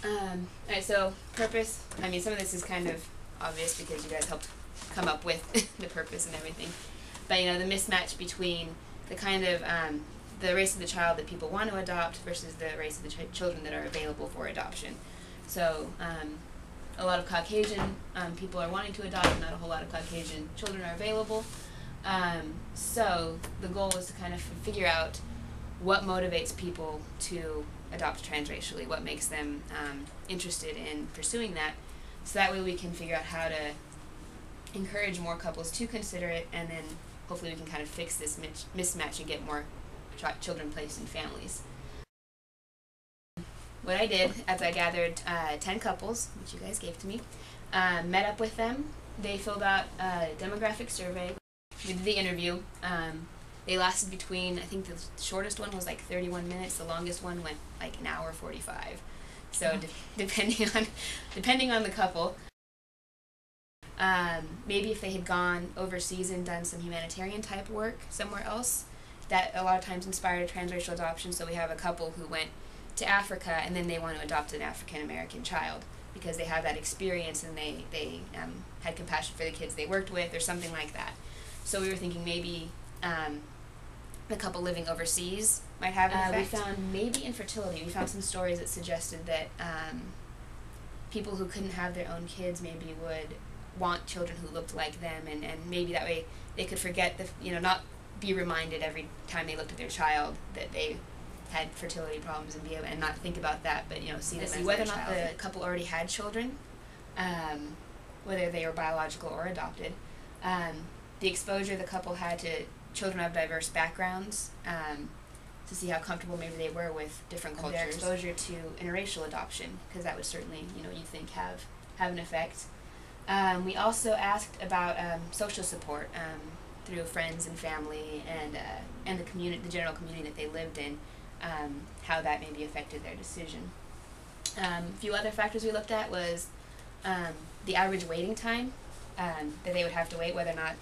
Alright, so purpose, I mean, some of this is kind of obvious because you guys helped come up with the purpose and everything. But, you know, the mismatch between the kind of, the race of the child that people want to adopt versus the race of the children that are available for adoption. So, a lot of Caucasian people are wanting to adopt, not a whole lot of Caucasian children are available. So, the goal was to kind of figure out what motivates people to adopt transracially, what makes them interested in pursuing that, so that way we can figure out how to encourage more couples to consider it, and then hopefully we can kind of fix this mismatch and get more children placed in families. What I did, as I gathered 10 couples, which you guys gave to me, met up with them. They filled out a demographic survey. We did the interview. They lasted between, I think the shortest one was like 31 minutes, the longest one went like an hour 45. So depending on the couple. Maybe if they had gone overseas and done some humanitarian type work somewhere else, that a lot of times inspired a transracial adoption. So we have a couple who went to Africa and then they want to adopt an African American child because they have that experience and they had compassion for the kids they worked with or something like that. So we were thinking maybe the couple living overseas might have an effect. We found maybe infertility. We found some stories that suggested that people who couldn't have their own kids maybe would want children who looked like them, and maybe that way they could forget not be reminded every time they looked at their child that they had fertility problems and not think about that, but see them as whether or not the couple already had children, whether they were biological or adopted. The exposure the couple had to children of diverse backgrounds, to see how comfortable maybe they were with different cultures. Their exposure to interracial adoption, because that would certainly, you think have an effect. We also asked about social support through friends and family and the community, the general community that they lived in, how that maybe affected their decision. A few other factors we looked at was the average waiting time that they would have to wait, whether or not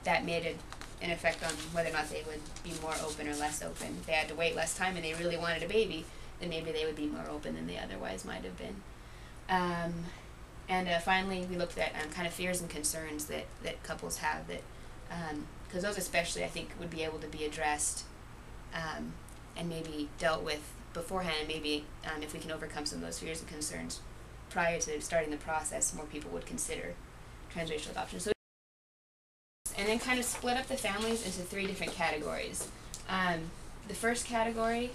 that made an effect on whether or not they would be more open or less open. If they had to wait less time and they really wanted a baby, then maybe they would be more open than they otherwise might have been. And finally, we looked at kind of fears and concerns that couples have, that because those especially I think would be able to be addressed and maybe dealt with beforehand. And maybe if we can overcome some of those fears and concerns prior to starting the process, more people would consider transracial adoption. So, and then kind of split up the families into 3 different categories. The first category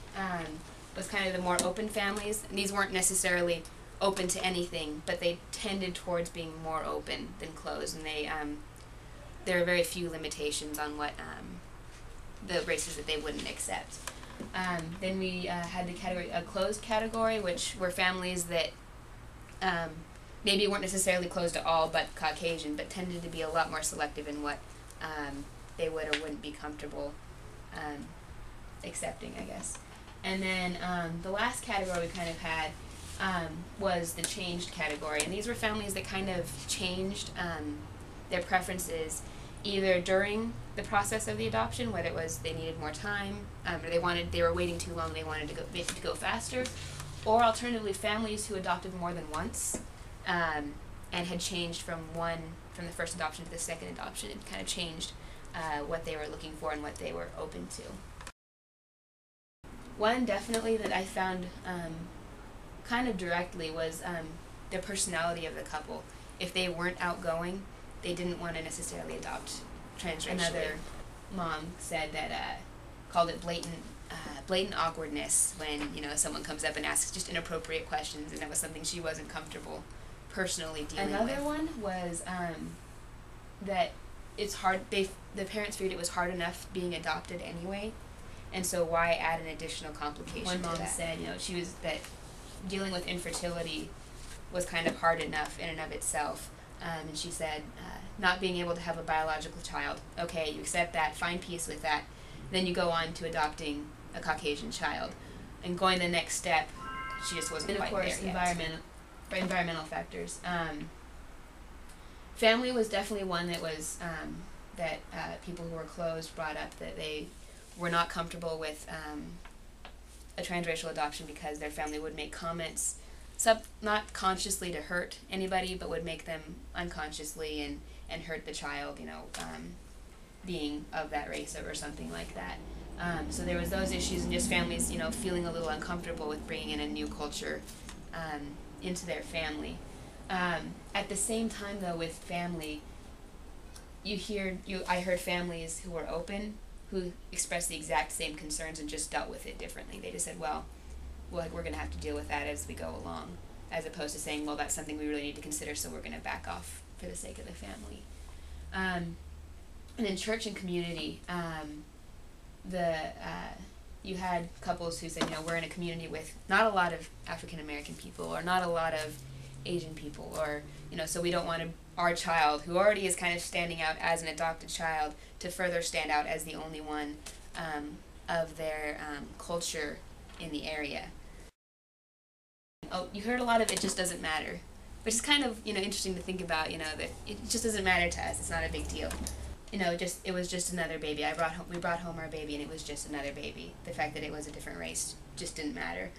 was kind of the more open families, and these weren't necessarily open to anything, but they tended towards being more open than closed, and there are very few limitations on what the races that they wouldn't accept. Then we had a closed category, which were families that maybe weren't necessarily closed at all, but Caucasian, but tended to be a lot more selective in what they would or wouldn't be comfortable accepting, I guess. And then the last category we kind of had was the changed category, and these were families that kind of changed their preferences either during the process of the adoption, whether it was they needed more time, or they were waiting too long, they wanted to go faster, or alternatively families who adopted more than once and had changed from the first adoption to the second adoption. It kind of changed what they were looking for and what they were open to. One definitely that I found kind of directly was the personality of the couple. If they weren't outgoing, they didn't want to necessarily adopt transracially. Another mom said that called it blatant awkwardness when someone comes up and asks just inappropriate questions, and that was something she wasn't comfortable personally dealing with. Another one was that it's hard. The parents figured it was hard enough being adopted anyway, and so why add an additional complication? One mom said, she was that dealing with infertility was kind of hard enough in and of itself, and she said not being able to have a biological child. Okay, you accept that, find peace with that. Then you go on to adopting a Caucasian child, and going the next step, she just wasn't quite there yet. And of course, environmental factors. Family was definitely one that was that people who were closed brought up, that they were not comfortable with a transracial adoption because their family would make comments not consciously to hurt anybody, but would make them unconsciously and hurt the child, being of that race or something like that. So there was those issues, and just families, feeling a little uncomfortable with bringing in a new culture into their family. At the same time, though, with family, I heard families who were open, who expressed the exact same concerns and just dealt with it differently. They just said, well, we're going to have to deal with that as we go along, as opposed to saying, well, that's something we really need to consider, so we're going to back off for the sake of the family. And in church and community, you had couples who said, we're in a community with not a lot of African American people, or not a lot of Asian people, or, so we don't want our child, who already is kind of standing out as an adopted child, to further stand out as the only one of their culture in the area. Oh, you heard a lot of "it just doesn't matter," which is kind of, interesting to think about, that it just doesn't matter to us. It's not a big deal. It was just another baby. We brought home our baby, and it was just another baby. The fact that it was a different race just didn't matter.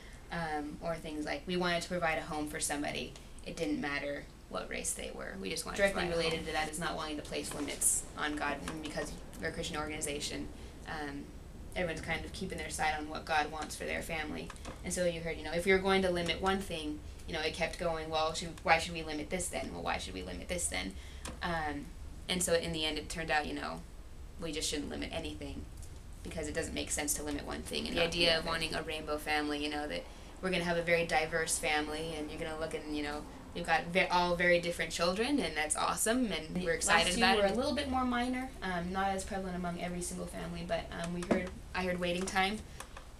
Or things like, we wanted to provide a home for somebody. It didn't matter what race they were. We just wanted directly related to that is not wanting to place limits on God, and because we're a Christian organization. Everyone's kind of keeping their side on what God wants for their family. And so you heard, if you're going to limit one thing, it kept going, well, why should we limit this then? Well, why should we limit this then? And so in the end, it turned out, we just shouldn't limit anything, because it doesn't make sense to limit one thing. And the idea of wanting a rainbow family, that we're going to have a very diverse family, and you're going to look and, we've got all very different children, and that's awesome, and we're excited about it. Last two were a little bit more minor, not as prevalent among every single family, but I heard waiting time,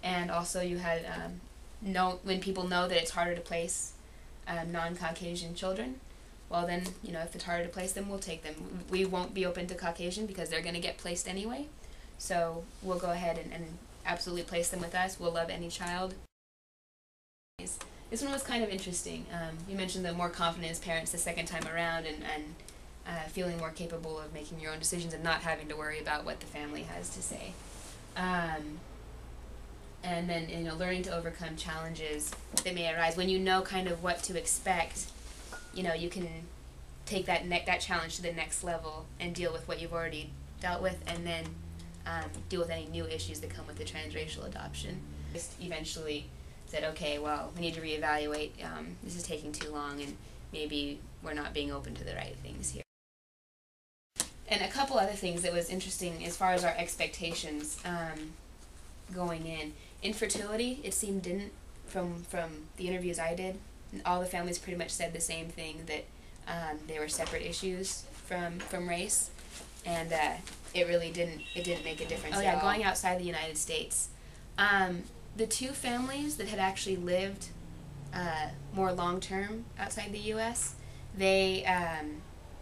and also you had when people know that it's harder to place non-Caucasian children, well then, if it's harder to place them, we'll take them. We won't be open to Caucasian because they're going to get placed anyway, so we'll go ahead and absolutely place them with us. We'll love any child. This one was kind of interesting. You mentioned the more confident as parents the second time around, and feeling more capable of making your own decisions and not having to worry about what the family has to say. And then, learning to overcome challenges that may arise. When you know kind of what to expect, you can take that challenge to the next level and deal with what you've already dealt with, and then deal with any new issues that come with the transracial adoption. Just eventually said, okay, well, we need to reevaluate. This is taking too long, and maybe we're not being open to the right things here. And a couple other things that was interesting as far as our expectations going in. Infertility, it seemed didn't, from the interviews I did, all the families pretty much said the same thing, that they were separate issues from race, and it really didn't make a difference at all. Going outside the United States. The two families that had actually lived more long-term outside the U.S., they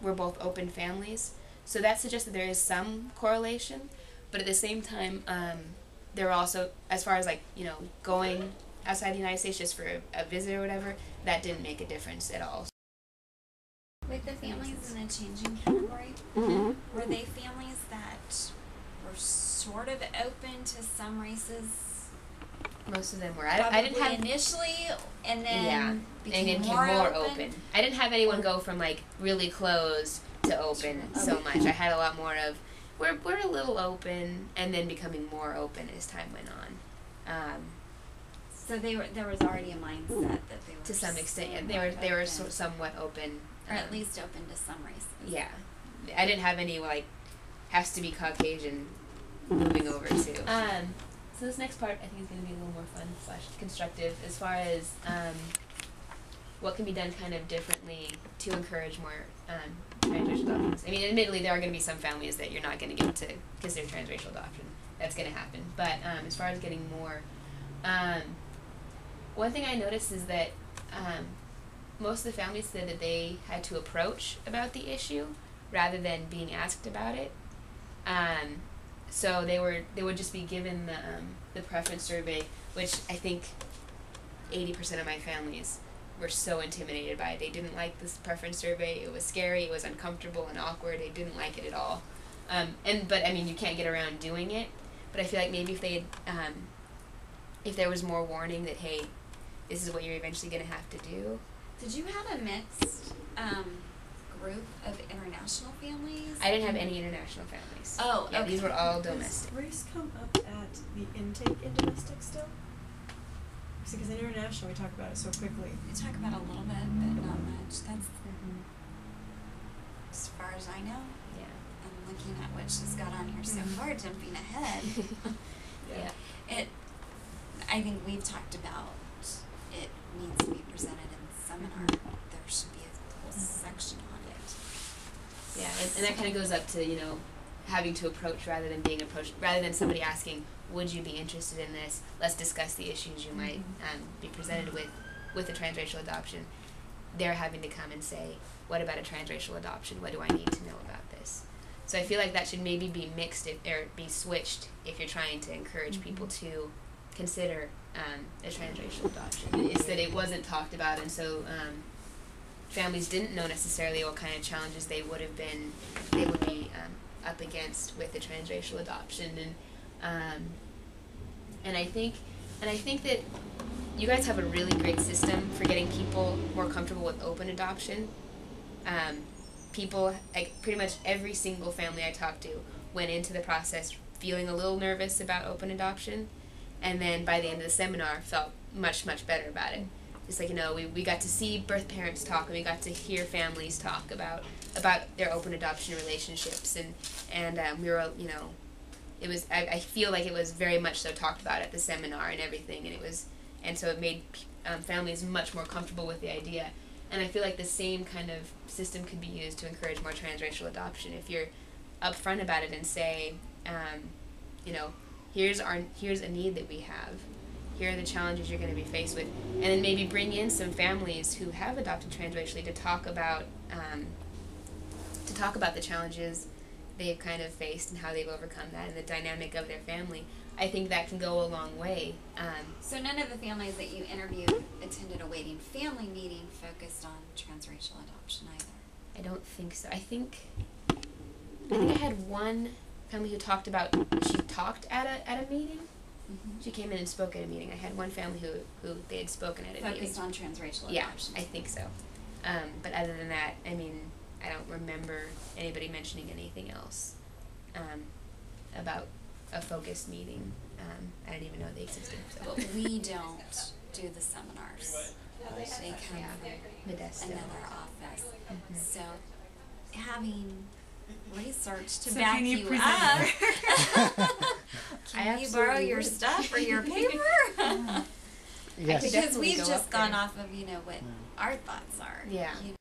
were both open families. So that suggests that there is some correlation, but at the same time, there were also, as far as going outside the United States just for a visit or whatever, that didn't make a difference at all. With the families in the changing category, were they families that were sort of open to some races? Most of them were. I didn't have initially, and then became more open. I didn't have anyone go from really closed to open so much. I had a lot more of we're a little open, and then becoming more open as time went on. So there was already a mindset that they were to some extent. Yeah, they were somewhat open, or at least open to some races. Yeah, I didn't have any has to be Caucasian moving over to. So this next part I think is going to be a little more fun / constructive as far as what can be done kind of differently to encourage more transracial adoptions. I mean, admittedly, there are going to be some families that you're not going to get to consider transracial adoption. That's going to happen. But as far as getting more, one thing I noticed is that most of the families said that they had to approach about the issue rather than being asked about it. So they would just be given the preference survey, which I think 80% of my families were so intimidated by it. They didn't like this preference survey. It was scary. It was uncomfortable and awkward. They didn't like it at all. But I mean, you can't get around doing it. But I feel like maybe if they had, if there was more warning that, hey, this is what you're eventually going to have to do. Did you have a mixed group of international families? I didn't have any international families. Oh, yeah, okay. These were all domestic. Does race come up at the intake in domestic still? Because in international we talk about it so quickly. We talk about it a little bit, but not much. That's as far as I know. Yeah. I'm looking at what she's got on here so far, jumping ahead. Yeah. I think we've talked about it needs to be presented in the seminar. There should be a whole section on it. Yeah, and that kind of goes up to, you know, having to approach rather than being approached, rather than somebody asking, would you be interested in this? Let's discuss the issues you might be presented with a transracial adoption. They're having to come and say, what about a transracial adoption? What do I need to know about this? So I feel like that should maybe be mixed or be switched if you're trying to encourage people to consider a transracial adoption. Is that it wasn't talked about, and so families didn't know necessarily what kind of challenges they would be up against with the transracial adoption, and I think that you guys have a really great system for getting people more comfortable with open adoption. People, like pretty much every single family I talked to went into the process feeling a little nervous about open adoption, and then by the end of the seminar felt much, much better about it. Just like, you know, we got to see birth parents talk, and we got to hear families talk about their open adoption relationships, and we were, you know, it was, I feel like it was very much so talked about at the seminar and everything, and so it made families much more comfortable with the idea. And I feel like the same kind of system could be used to encourage more transracial adoption. If you're upfront about it and say, you know, here's a need that we have. Here are the challenges you're going to be faced with, and then maybe bring in some families who have adopted transracially to talk about the challenges they've kind of faced and how they've overcome that and the dynamic of their family. I think that can go a long way. So none of the families that you interviewed attended a waiting family meeting focused on transracial adoption either? I don't think so. I think I had one family who talked at a meeting. Mm-hmm. She came in and spoke at a meeting. I had one family who they had spoken at a meeting. Focused on transracial Yeah, adoption. I think so. But other than that, I mean, I don't remember anybody mentioning anything else about a focused meeting. I didn't even know they existed. So. But we don't do the seminars. They come from Modesto. another office. So having research to So back can you you present up, can you borrow absolutely your would. stuff or your paper? Yes. could Because definitely we've go just up gone there. off of, you know, what our thoughts are. Yeah. You